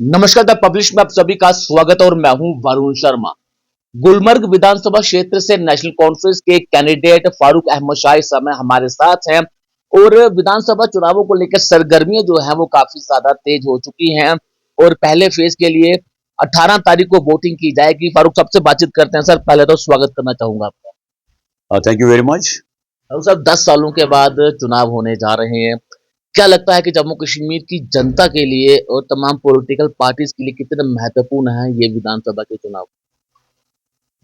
नमस्कार the publish में आप सभी का स्वागत है और मैं हूं वरुण शर्मा। गुलमर्ग विधानसभा क्षेत्र से नेशनल कॉन्फ्रेंस के कैंडिडेट फारूक अहमद शाह इस समय हमारे साथ हैं और विधानसभा चुनावों को लेकर सरगर्मियां जो है वो काफी ज्यादा तेज हो चुकी हैं और पहले फेज के लिए 18 तारीख को वोटिंग की जाएगी। फारूक सबसे बातचीत करते हैं। सर पहले तो स्वागत करना चाहूंगा आपका। Thank you very much. Farooq साहब 10 सालों के बाद चुनाव होने जा रहे हैं। क्या लगता है कि जम्मू कश्मीर की जनता के लिए और तमाम पॉलिटिकल पार्टीज के लिए कितने महत्वपूर्ण है ये विधानसभा के चुनाव?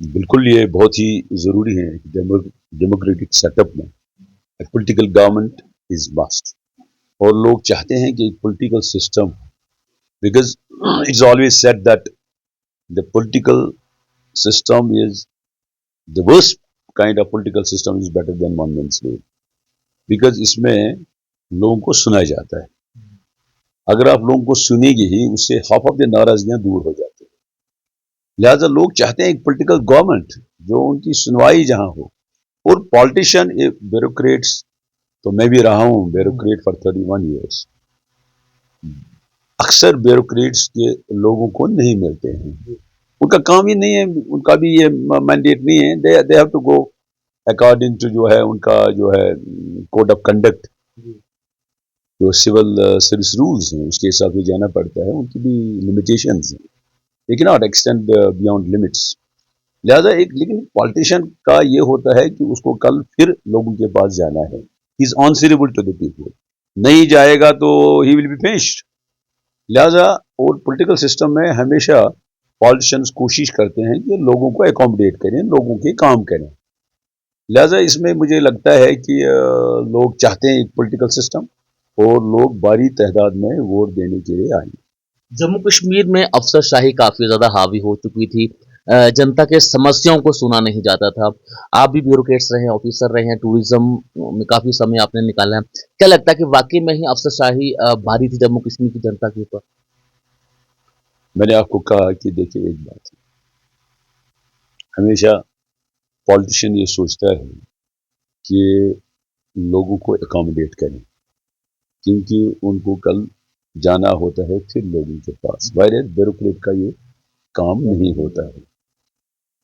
बिल्कुल ये बहुत ही ज़रूरी है। डेमोक्रेटिक सेटअप में पॉलिटिकल गवर्नमेंट इज मस्ट। और लोग चाहते हैं कि political system, because it's always said that the political system is the worst kind of political system is better than one man rule, because इसमें लोगों को सुना जाता है। अगर आप लोगों को सुनेंगे ही, उससे हाफ ऑफ द नाराजगियां दूर हो जाती है। लिहाजा लोग चाहते हैं एक पॉलिटिकल गवर्नमेंट जो उनकी सुनवाई जहां हो। और पॉलिटिशियन ब्यूरोक्रेट्स, तो मैं भी रहा हूं ब्यूरोक्रेट फॉर 31 ईयर्स। अक्सर ब्यूरोक्रेट्स के लोगों को नहीं मिलते हैं, उनका काम ही नहीं है, उनका भी ये मैंडेट नहीं है। They have to go according to जो है उनका जो है कोड ऑफ कंडक्ट, जो सिविल सर्विस रूल्स हैं उसके हिसाब से जाना पड़ता है। उनकी भी लिमिटेशंस हैं, they can not extend beyond limits. लिहाजा एक लेकिन पॉलिटिशियन का ये होता है कि उसको कल फिर लोगों के पास जाना है। He is answerable to the people. नहीं जाएगा तो ही विल बी फिनिश्ड। लिहाजा और पॉलिटिकल सिस्टम में हमेशा पॉलिटिशियंस कोशिश करते हैं कि लोगों को एकोमोडेट करें, लोगों के काम करें। लिहाजा इसमें मुझे लगता है कि लोग चाहते हैं एक पॉलिटिकल सिस्टम, और लोग भारी तादाद में वोट देने के लिए आएंगे। जम्मू कश्मीर में अफसरशाही काफी ज्यादा हावी हो चुकी थी। जनता के समस्याओं को सुना नहीं जाता था। आप भी ब्यूरोक्रेट्स रहे हैं, ऑफिसर रहे हैं, टूरिज्म में काफी समय आपने निकाला है। क्या लगता है कि वाकई में ही अफसरशाही भारी थी जम्मू कश्मीर की जनता के ऊपर? मैंने आपको कहा कि देखिए एक बात है, हमेशा पॉलिटिशियन ये सोचता है कि लोगों को एकोमोडेट करें, क्योंकि उनको कल जाना होता है फिर लोगों के पास। वायरस ब्यूरोक्रेट का ये काम नहीं होता है।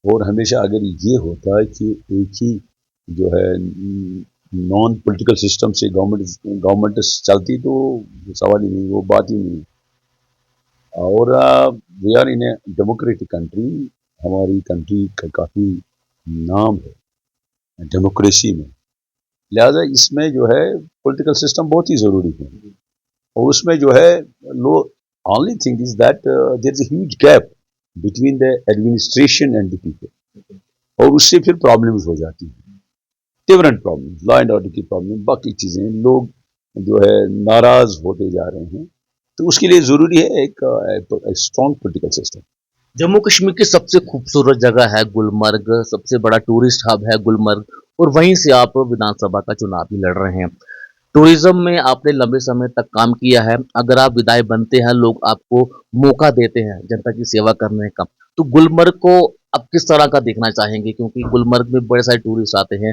और हमेशा अगर ये होता है कि एक ही जो है नॉन पॉलिटिकल सिस्टम से गवर्नमेंट चलती, तो सवाल ही नहीं, वो बात ही नहीं। और we are in a democratic country. हमारी कंट्री का काफ़ी नाम है डेमोक्रेसी में। लिहाजा इसमें जो है पॉलिटिकल सिस्टम बहुत ही ज़रूरी है। और उसमें जो है लोग, only thing is that there is a huge gap between the administration and the people, और उससे फिर प्रॉब्लम्स हो जाती हैं, different problems, law and order की प्रॉब्लम, बाकी चीज़ें। लोग जो है नाराज होते जा रहे हैं, तो उसके लिए ज़रूरी है एक strong political system. Jammu Kashmir की सबसे खूबसूरत जगह है गुलमर्ग, सबसे बड़ा टूरिस्ट हब है गुलमर्ग और वहीं से आप विधानसभा का चुनाव भी लड़ रहे हैं। टूरिज्म में आपने लंबे समय तक काम किया है। अगर आप विधायक बनते हैं, लोग आपको मौका देते हैं जनता की सेवा करने का, तो गुलमर्ग को आप किस तरह का देखना चाहेंगे? क्योंकि गुलमर्ग में बड़े सारे टूरिस्ट आते हैं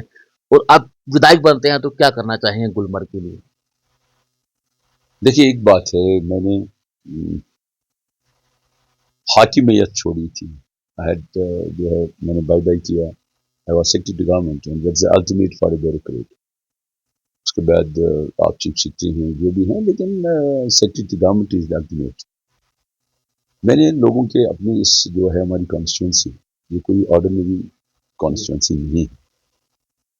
और आप विधायक बनते हैं तो क्या करना चाहेंगे गुलमर्ग के लिए? देखिए एक बात है, मैंने हाकिमियत छोड़ी थी। आई हैड जो है मैंने बाय बाय किया। I was secretary government and that's the ultimate for a bureaucrat. उसके बाद आप चीफ सेक्रेटरी हैं, जो भी हैं, लेकिन secretary government is the ultimate. मैंने लोगों के अपनी इस जो है हमारी कॉन्स्टिट्यूंसी, ये कोई ऑर्डिनरी कॉन्स्टिट्यूंसी नहीं है।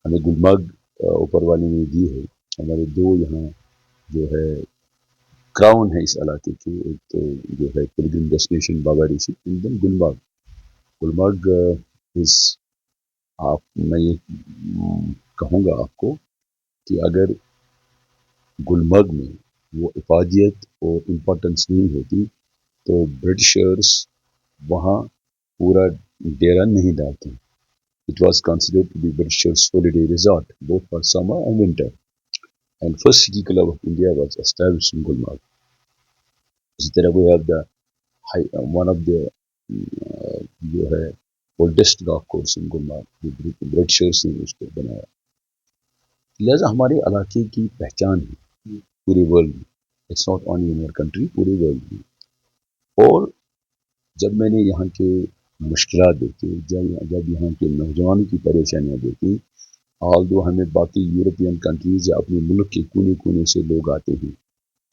हमें गुलमर्ग ऊपर वाले ने दी है। हमारे दो यहाँ जो है क्राउन है इस इलाके के। एक तो जो है pilgrim destination Baba Rishi, and then Gulmarg. Gulmarg इस आप मैं ये कहूँगा आपको कि अगर गुलमर्ग में वो इफादियत और इम्पोर्टेंस नहीं होती, तो ब्रिटिशर्स वहाँ पूरा डेरा नहीं डालते। It was considered to be Britishers' holiday resort, both for summer and winter. And first city club of India was established in Gulmarg. इसी तरह we have the one of the जो है oldest golf course in Gulmarg, जो Britishers ने उसको बनाया। लिहाजा हमारे इलाके की पहचान है पूरे वर्ल्ड में। It's not only in our country, पूरे वर्ल्ड में। اور जब मैंने यहाँ के मुश्किलात देखी, जब यहाँ के नौजवानों की परेशानियाँ देखी, ऑल्दो हमें बाकी यूरोपियन कंट्रीज या अपने मुल्क के कोने कोने से लोग आते हैं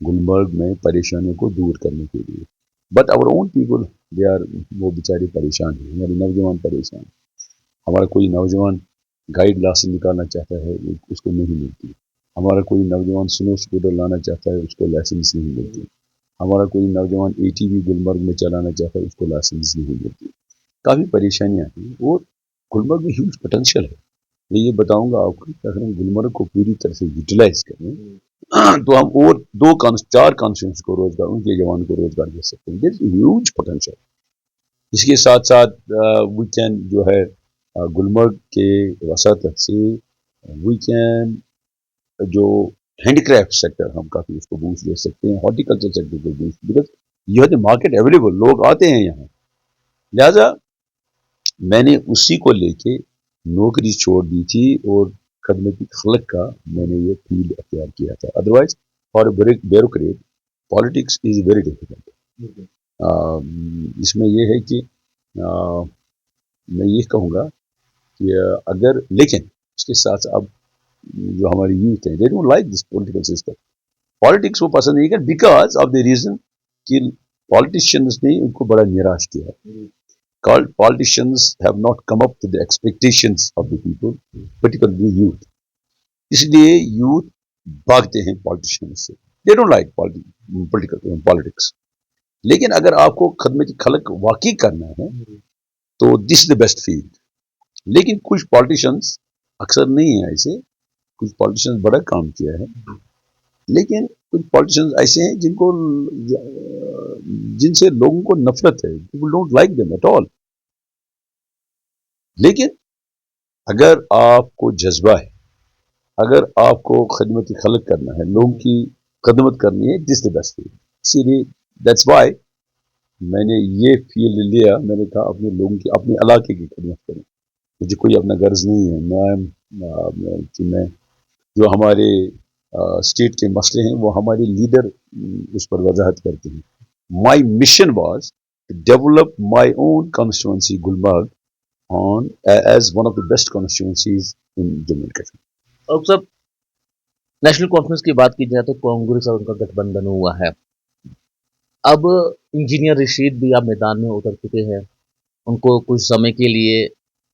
गुलमर्ग में परेशानियों को दूर करने के लिए, but our own people they are, वो बेचारे परेशान हैं, हमारे नौजवान परेशान। हमारा कोई नौजवान गाइड लाइसेंस निकालना चाहता है, उसको नहीं मिलती। हमारा कोई नौजवान स्नो स्कूटर लाना चाहता है, उसको लाइसेंस नहीं मिलती। हमारा कोई नौजवान ATV गुलमर्ग में चलाना चाहता है, उसको लाइसेंस नहीं मिलती। काफ़ी परेशानियाँ हैं और गुलमर्ग में ह्यूज पोटेंशियल है। मैं ये बताऊंगा आपको कि अगर हम गुलमर्ग को पूरी तरह से यूटिलाइज करें तो हम और 4 कॉन्स्टिट्यूंसी को रोजगार, उनके जवानों को रोजगार दे सकते हैं। There is huge potential. इसके साथ साथ वी कैन जो है गुलमर्ग के वसात से वी कैन जो हैंडीक्राफ्ट सेक्टर हम काफ़ी उसको बूस्ट दे सकते हैं, हॉर्टिकल्चर सेक्टर को boost, because you have the market available, लोग आते हैं यहाँ। लिहाजा मैंने उसी को लेके नौकरी छोड़ दी थी और खदमती खलक का मैंने ये फील्ड अख्तियार किया था। Otherwise for bureaucrat politics is very difficult. इसमें यह है कि मैं ये कहूँगा कि अगर, लेकिन उसके साथ अब जो हमारी यूथ है, they don't like this political system. Politics वो पसंद नहीं कर बिकॉज ऑफ द रीजन कि पॉलिटिशियंस ने उनको बड़ा निराश किया। Politicians have not come up to the expectations of the people, particularly youth. इसलिए यूथ भागते हैं पॉलिटिशियंस से, दे डोंट लाइक पॉलिटिक्स। लेकिन अगर आपको खदमत खलक वाकई करना है तो this is the best field. लेकिन कुछ पॉलिटिशियंस, अक्सर नहीं है ऐसे, कुछ पॉलिटिशियंस बड़ा काम किया है, लेकिन कुछ पॉलिटिशियंस ऐसे हैं जिनसे लोगों को नफरत है, people don't like them at all. लेकिन अगर आपको जज्बा है, अगर आपको खदमत खलक करना है, लोगों की खदमत करनी है, दिस द बेस्ट फील्ड। इसीलिए दैट्स वाई मैंने ये फील्ड लिया। मैंने कहा अपने लोगों की, अपने इलाके की खदमत करें, मुझे कोई अपना गर्ज नहीं है। मैं जो हमारे स्टेट के मसले हैं वो हमारे लीडर उस पर वजाहत करते हैं। My mission was to develop my own constituency Gulmarg on as one of the best constituencies in Jammu and Kashmir. अब सब नेशनल कॉन्फ्रेंस की बात की जाए तो कांग्रेस और उनका गठबंधन हुआ है। अब इंजीनियर रशीद भी अब मैदान में उतर चुके हैं, उनको कुछ समय के लिए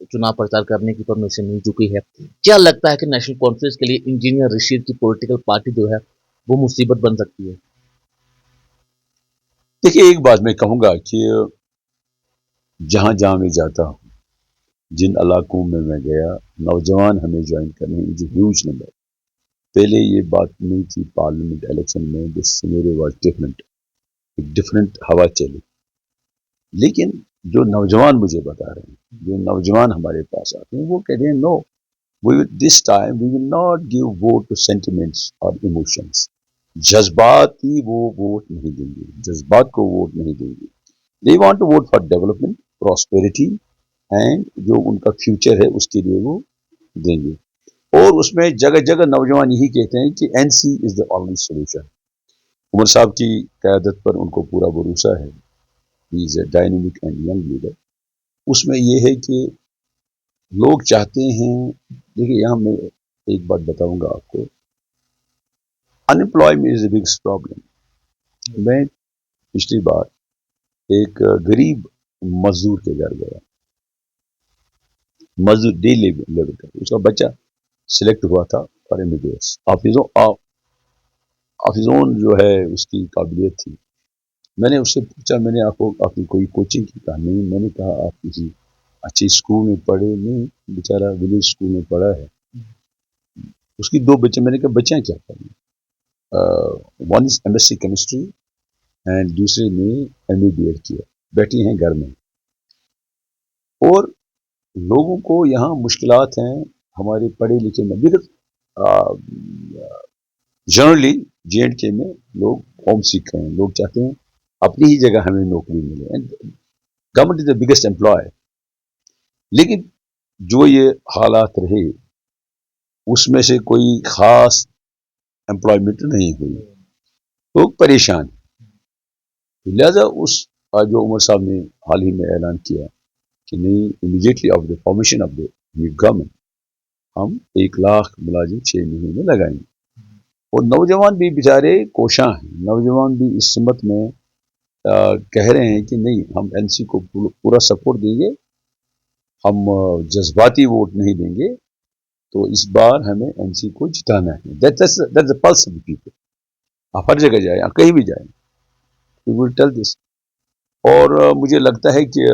चुनाव प्रचार करने की परमिशन मिल चुकी है। क्या लगता है कि नेशनल कॉन्फ्रेंस के लिए इंजीनियर रशीद की पॉलिटिकल पार्टी जो है वो मुसीबत बन सकती है? देखिए, एक बात मैं कहूँगा कि जहाँ जहाँ मैं जाता हूँ, जिन इलाकों में मैं गया, नौजवान हमें ज्वाइन करने हैं, जो ह्यूज नंबर। पहले ये बात नहीं थी पार्लियामेंट इलेक्शन में, दिस सिनेरियो वाज डिफरेंट, एक डिफरेंट हवा चली। लेकिन जो नौजवान मुझे बता रहे हैं, जो नौजवान हमारे पास आते हैं, वो कह रहे हैं no, this time we will not give vote to sentiments और इमोशंस। जज्बात ही वो वोट नहीं देंगे, जज्बात को वोट नहीं देंगे। They want to vote for development, prosperity and जो उनका फ्यूचर है उसके लिए वो देंगे। और उसमें जगह जगह नौजवान यही कहते हैं कि NC is the only solution. Omar साहब की क़यादत पर उनको पूरा भरोसा है, he is a dynamic and young leader. उसमें यह है कि लोग चाहते हैं, देखिए यहाँ मैं एक बात बताऊंगा आपको, unemployment is the biggest problem. मैं पिछली बार एक गरीब मजदूर के घर गया, मजदूर डे लेबर का, उसका बच्चा सिलेक्ट हुआ था फॉर MBBS। ऑफिसोन जो है उसकी काबिलियत थी। मैंने उससे पूछा, मैंने आपकी कोई कोचिंग की? कहा नहीं। मैंने कहा आप किसी अच्छी स्कूल में पढ़े? नहीं, बेचारा विलेज स्कूल में पढ़ा है। उसकी 2 बच्चे, मैंने कहा बच्चियाँ क्या पढ़ी? One is MSc chemistry and दूसरे ने MA BEd किया, बैठी हैं घर में। और लोगों को यहाँ मुश्किलात हैं हमारे पढ़े लिखे में, बिकॉज जनरली J&K में लोग होम सीख रहे हैं, लोग चाहते हैं अपनी ही जगह हमें नौकरी मिले, and government is the biggest employer. लेकिन जो ये हालात रहे उसमें से कोई खास एम्प्लॉयमेंट नहीं हुई, लोग परेशान। लिहाजा उस आज जो उमर साहब ने हाल ही में ऐलान किया कि नहीं, immediately of the formation of the new government हम 1 लाख मुलाजिम 6 महीने में लगाएंगे। और नौजवान भी बेचारे कोशां हैं, नौजवान भी इस सिमत में कह रहे हैं कि नहीं, हम एनसी को पूरा सपोर्ट देंगे, हम जज्बाती वोट नहीं देंगे, तो इस बार हमें एनसी को जिताना है। That's the pulse of the people. आप हर जगह जाए, आप कहीं भी जाए, वी विल टेल दिस। और मुझे लगता है कि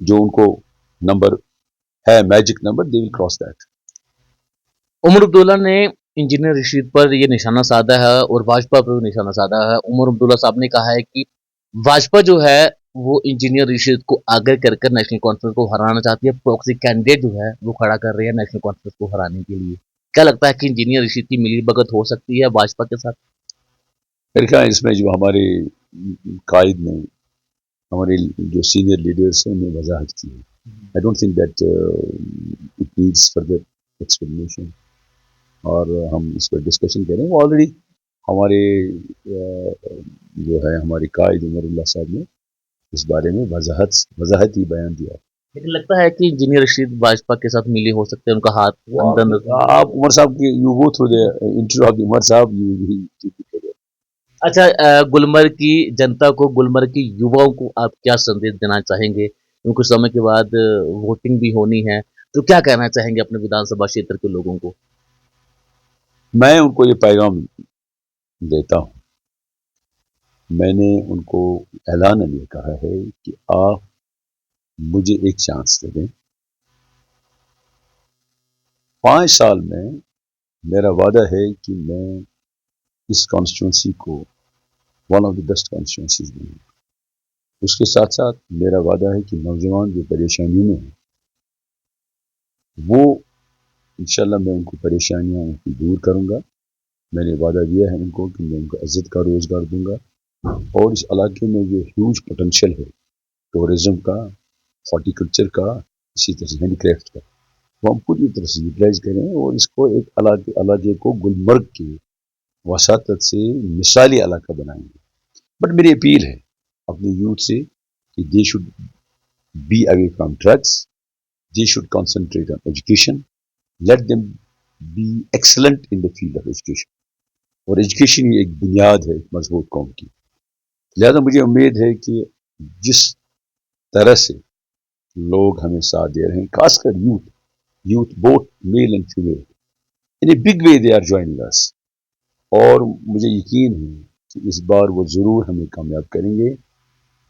जो उनको नंबर है, magic number, they will cross that. Omar Abdullah ने इंजीनियर रशीद पर ये निशाना साधा है और भाजपा पर भी निशाना साधा है। उमर अब्दुल्ला साहब ने कहा है कि भाजपा जो है वो इंजीनियर रशीद को आगे कर कर नेशनल कॉन्फ्रेंस को हराना चाहती है, प्रॉक्सी कैंडिडेट जो है वो खड़ा कर रही है नेशनल कॉन्फ्रेंस को हराने के लिए। क्या लगता है कि इंजीनियर रशीद की मिलीभगत हो सकती है भाजपा के साथ? मेरे ख्याल इसमें जो हमारे कायद ने, हमारे जो सीनियर लीडर्स हैं, उन्हें वजाहत की है। I don't think that it needs further explanation, और हम इस पर डिस्कशन करें। वो ऑलरेडी हमारे जो है हमारे कायद उमरुल्लाह साहब ने इस बारे में वजाहत ही बयान दिया। लेकिन लगता है कि इंजीनियर रशीद भाजपा के साथ मिले हो सकते हैं, उनका हाथ अंदर। आप उमर साहब के, you go through the interview of Omar साहब, यू। अच्छा, गुलमर्ग की जनता को, गुलमर्ग की युवाओं को आप क्या संदेश देना चाहेंगे? कुछ समय के बाद वोटिंग भी होनी है, तो क्या कहना चाहेंगे अपने विधानसभा क्षेत्र के लोगों को? मैं उनको ये पैगाम देता हूँ, मैंने उनको ऐलान में कहा है कि आप मुझे एक चांस दे दें। 5 साल में मेरा वादा है कि मैं इस कॉन्स्टिट्यूंसी को one of the best constituencies बनाऊंगा। उसके साथ साथ मेरा वादा है कि नौजवान जो परेशानियों में हैं, वो इंशाल्लाह मैं उनको परेशानियां उनकी दूर करूंगा। मैंने वादा दिया है उनको कि मैं उनको इज्जत का रोज़गार दूंगा, और इस इलाके में जो ह्यूज पोटेंशियल है टूरिज्म का, हॉर्टिकल्चर का, इसी तरह से हैंडीक्राफ्ट का, वो हम पूरी तरह से यूटिलाइज करें और इसको एक इलाके को गुलमर्ग की वसातत से मिसाली इलाका बनाएंगे। बट मेरी अपील है अपने यूथ से कि they should be away from drugs, they should concentrate on education, let them be excellent in the field of education. और एजुकेशन ही एक बुनियाद है एक मजबूत कौम की। लिहाजा मुझे उम्मीद है कि जिस तरह से लोग हमें साथ दे रहे हैं, खासकर youth both male and female, in a big way they are joining us, और मुझे यकीन है कि इस बार वो ज़रूर हमें कामयाब करेंगे।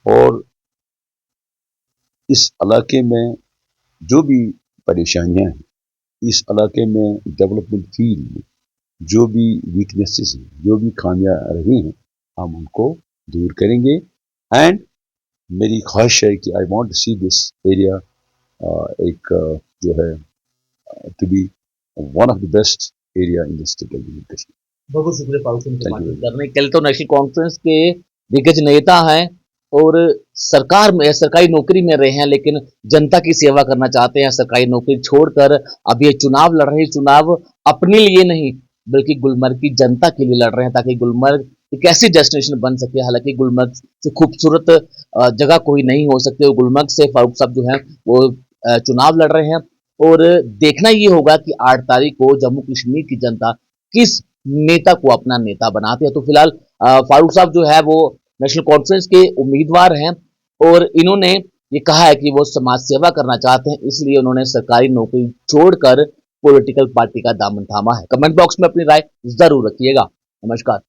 और इस इलाके में जो भी परेशानियां हैं, इस इलाके में डेवलपमेंट फील्ड में जो भी वीकनेसेस हैं, जो भी खामियां रही हैं, हम उनको दूर करेंगे। एंड मेरी ख्वाहिश है कि I want to see this area एक जो है to be one of the best area in the state of Kashmir. बहुत शुक्रिया फारूक सिंह से बातचीत करने के लिए। तो नेशनल कॉन्फ्रेंस के दिग्गज नेता हैं और सरकार में, सरकारी नौकरी में रहे हैं, लेकिन जनता की सेवा करना चाहते हैं। सरकारी नौकरी छोड़कर अब ये चुनाव लड़ रहे हैं। चुनाव अपने लिए नहीं बल्कि गुलमर्ग की जनता के लिए लड़ रहे हैं, ताकि गुलमर्ग एक ऐसी डेस्टिनेशन बन सके। हालांकि गुलमर्ग से खूबसूरत जगह कोई नहीं हो सकती, और गुलमर्ग से फारूक साहब जो हैं वो चुनाव लड़ रहे हैं। और देखना ये होगा कि 8 तारीख को जम्मू कश्मीर की जनता किस नेता को अपना नेता बनाते हैं। तो फिलहाल फारूक साहब जो है वो नेशनल कॉन्फ्रेंस के उम्मीदवार हैं, और इन्होंने ये कहा है कि वो समाज सेवा करना चाहते हैं, इसलिए उन्होंने सरकारी नौकरी छोड़कर पॉलिटिकल पार्टी का दामन थामा है। कमेंट बॉक्स में अपनी राय जरूर रखिएगा। नमस्कार।